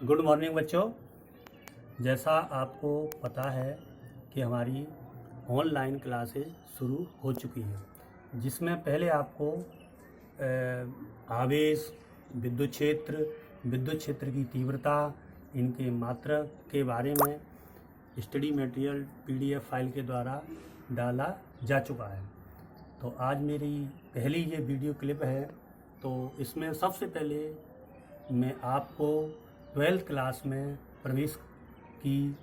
Good morning बच्चों। जैसा आपको पता है कि हमारी ऑनलाइन क्लासेस शुरू हो चुकी हैं, जिसमें पहले आपको आवेश, विद्युत क्षेत्र की तीव्रता, इनके मात्रक के बारे में स्टडी मटेरियल PDF फाइल के द्वारा डाला जा चुका है। तो आज मेरी पहली ये वीडियो क्लिप है। तो इसमें सबसे पहले मैं आपको 12th क्लास में प्रवेश की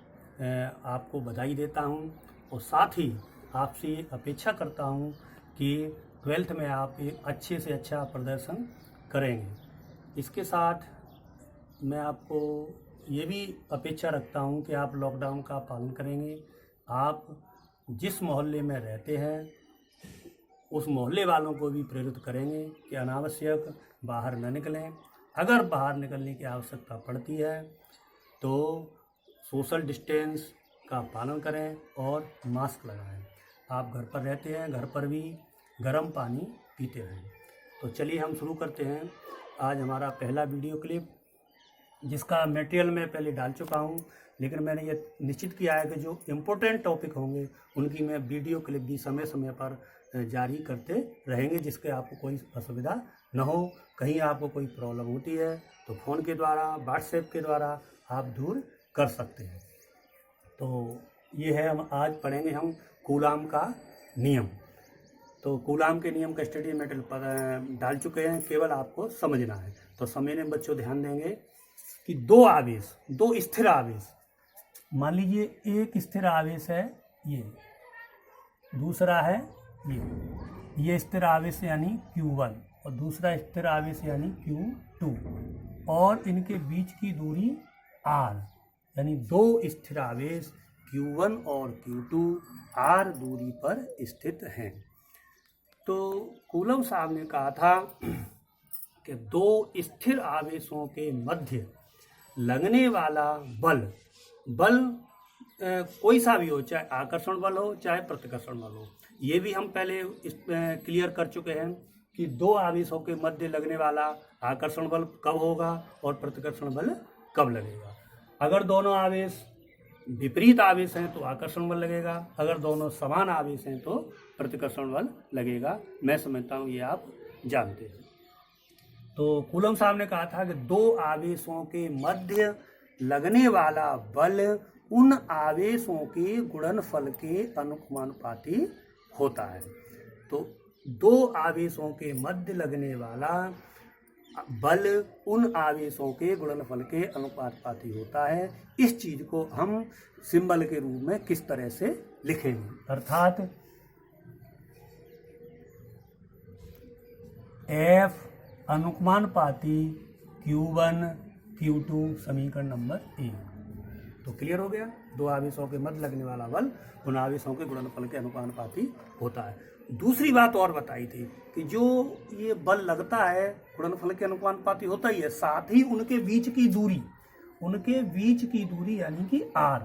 आपको बधाई देता हूं और साथ ही आपसे अपेक्षा करता हूं कि 12th में आप एक अच्छे से अच्छा प्रदर्शन करेंगे। इसके साथ मैं आपको ये भी अपेक्षा रखता हूं कि आप लॉकडाउन का पालन करेंगे। आप जिस मोहल्ले में रहते हैं उस मोहल्ले वालों को भी प्रेरित करेंगे कि अनावश्यक बाहर न निकलें। अगर बाहर निकलने की आवश्यकता पड़ती है तो सोशल डिस्टेंस का पालन करें और मास्क लगाएं। आप घर पर रहते हैं, घर पर भी गर्म पानी पीते रहें। तो चलिए हम शुरू करते हैं। आज हमारा पहला वीडियो क्लिप, जिसका मटेरियल मैं पहले डाल चुका हूं, लेकिन मैंने ये निश्चित किया है कि जो इम्पोर्टेंट टॉपिक होंगे उनकी मैं वीडियो क्लिप भी समय समय पर जारी करते रहेंगे, जिसके आपको कोई असुविधा न हो। कहीं आपको कोई प्रॉब्लम होती है तो फ़ोन के द्वारा, व्हाट्सएप के द्वारा आप दूर कर सकते हैं। तो ये है, हम आज पढ़ेंगे हम कूलाम का नियम। तो कूलाम के नियम का स्टडी मटेरियल पर डाल चुके हैं, केवल आपको समझना है। तो समझने में बच्चों ध्यान देंगे कि दो आवेश, दो स्थिर आवेश, मान लीजिए एक स्थिर आवेश है ये, दूसरा है ये स्थिर आवेश यानी Q1 और दूसरा स्थिर आवेश यानी Q2, और इनके बीच की दूरी R, यानी दो स्थिर आवेश Q1 और Q2 R दूरी पर स्थित हैं। तो कूलम साहब ने कहा था कि दो स्थिर आवेशों के मध्य लगने वाला बल कोई सा भी हो, चाहे आकर्षण बल हो चाहे प्रतिकर्षण बल हो। ये भी हम पहले इस क्लियर कर चुके हैं कि दो आवेशों के मध्य लगने वाला आकर्षण बल कब होगा और प्रतिकर्षण बल कब लगेगा। अगर दोनों आवेश विपरीत आवेश हैं तो आकर्षण बल लगेगा, अगर दोनों समान आवेश हैं तो प्रतिकर्षण बल लगेगा। मैं समझता हूँ ये आप जानते हैं। तो कूलम साहब ने कहा था कि दो आवेशों के मध्य लगने वाला बल उन आवेशों के गुणनफल के अनुपाती होता है। तो दो आवेशों के मध्य लगने वाला बल उन आवेशों के गुणनफल के अनुपाती होता है। इस चीज को हम सिंबल के रूप में किस तरह से लिखेंगे, अर्थात F अनुपाती Q1 Q2 समीकरण नंबर 1। तो क्लियर हो गया, दो आवेशों के मध्य लगने वाला बल उन आवेशों के गुणनफल के अनुपाती होता है। दूसरी बात और बताई थी कि जो ये बल लगता है गुणनफल के अनुपाती होता ही है, साथ ही उनके बीच की दूरी यानी कि R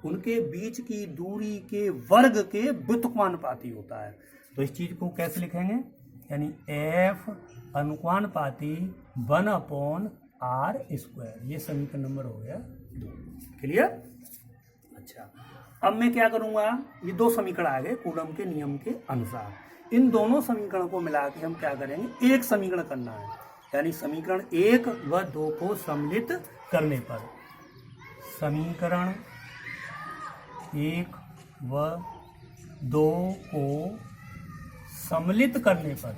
उनके बीच की दूरी के वर्ग के व्युत्क्रमानुपाती होता है। तो इस चीज को कैसे लिखेंगे, यानी F अनुपाती 1/R²। ये समीकरण नंबर हो गया 2। क्लियर? अच्छा, अब मैं क्या करूंगा, ये दो समीकरण आ गए कूलम के नियम के अनुसार। इन दोनों समीकरणों को मिला के हम क्या करेंगे, एक समीकरण करना है। यानी समीकरण 1 व 2 को सम्मिलित करने पर, समीकरण 1 व 2 को सम्मिलित करने पर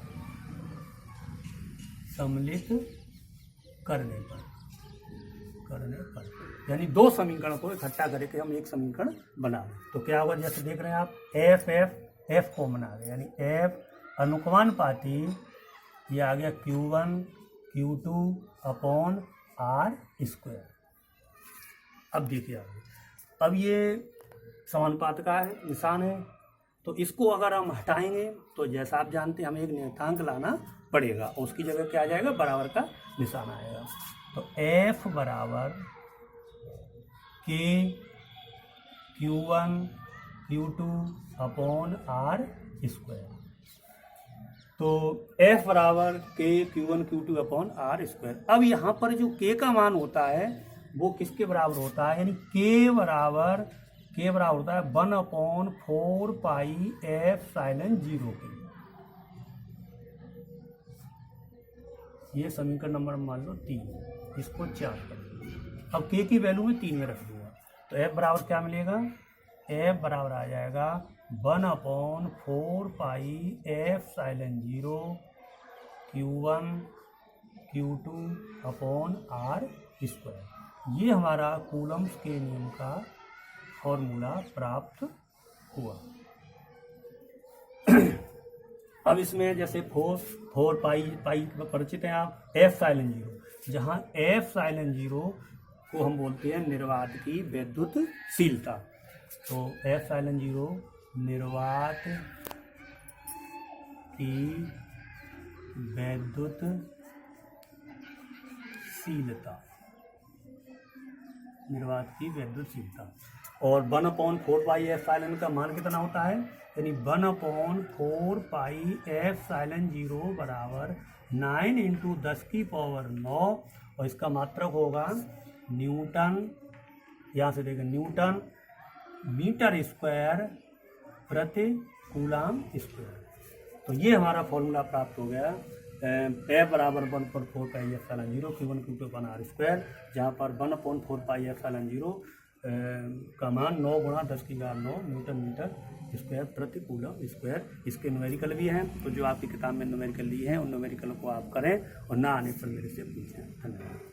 यानी दो समीकरण को इकट्ठा करके हम एक समीकरण बना लें। तो क्या होगा, जैसे देख रहे हैं आप, F कॉमन आ गया, यानी F अनुपाती ये आ गया Q1 Q2/R²। अब देखिए आगे, अब ये समानुपात का है, निशान है। तो इसको अगर हम हटाएंगे तो जैसा आप जानते हैं हमें एक नियतांक लाना पड़ेगा, उसकी जगह क्या आ जाएगा, बराबर का निशान आएगा। तो F बराबर K Q1 Q2/R²। तो F बराबर के Q1 Q2 upon r square. अब यहाँ पर जो K का मान होता है वो किसके बराबर होता है, यानी K बराबर होता है 1/4 पाई एप्सिलॉन 0 के। ये समीकरण नंबर मान लो 3, इसको 4 कर दो। अब K की वैल्यू में 3 में रख दूंगा तो F बराबर क्या मिलेगा, F बराबर आ जाएगा 1/4 pi epsilon 0 Q1 Q2 upon r square. ये हमारा कूलम्स के नियम का फॉर्मूला प्राप्त हुआ। अब इसमें जैसे 4 पाई परिचित हैं आप, एप्सिलॉन 0, जहाँ एप्सिलॉन 0 को हम बोलते हैं निर्वात की वैद्युतशीलता। तो एप्सिलॉन 0 निर्वात की वैद्युतशीलता, और 1/4 पाई एप्सिलॉन का मान कितना होता है, यानी 1/4 पाई एप्सिलॉन 0 बराबर 9 × 10⁹, और इसका मात्रक होगा न्यूटन, यहाँ से देखें न्यूटन मीटर स्क्वायर प्रति कूलाम स्क्वायर। तो ये हमारा फॉर्मूला प्राप्त हो गया, F बराबर 1/4 pi epsilon 0 Q1 Q2 upon r square, जहाँ पर 1/4 पाई एप्सिलॉन 0 का मान 9 × 10⁹ न्यूटन मीटर स्क्वायर प्रति कूलम स्क्वायर। इसके न्यूमेरिकल भी हैं, तो जो आपकी किताब में न्यूमेरिकल ली हैं उन न्यूमेरिकल को आप करें और ना आने पर मेरे से पूछें। धन्यवाद।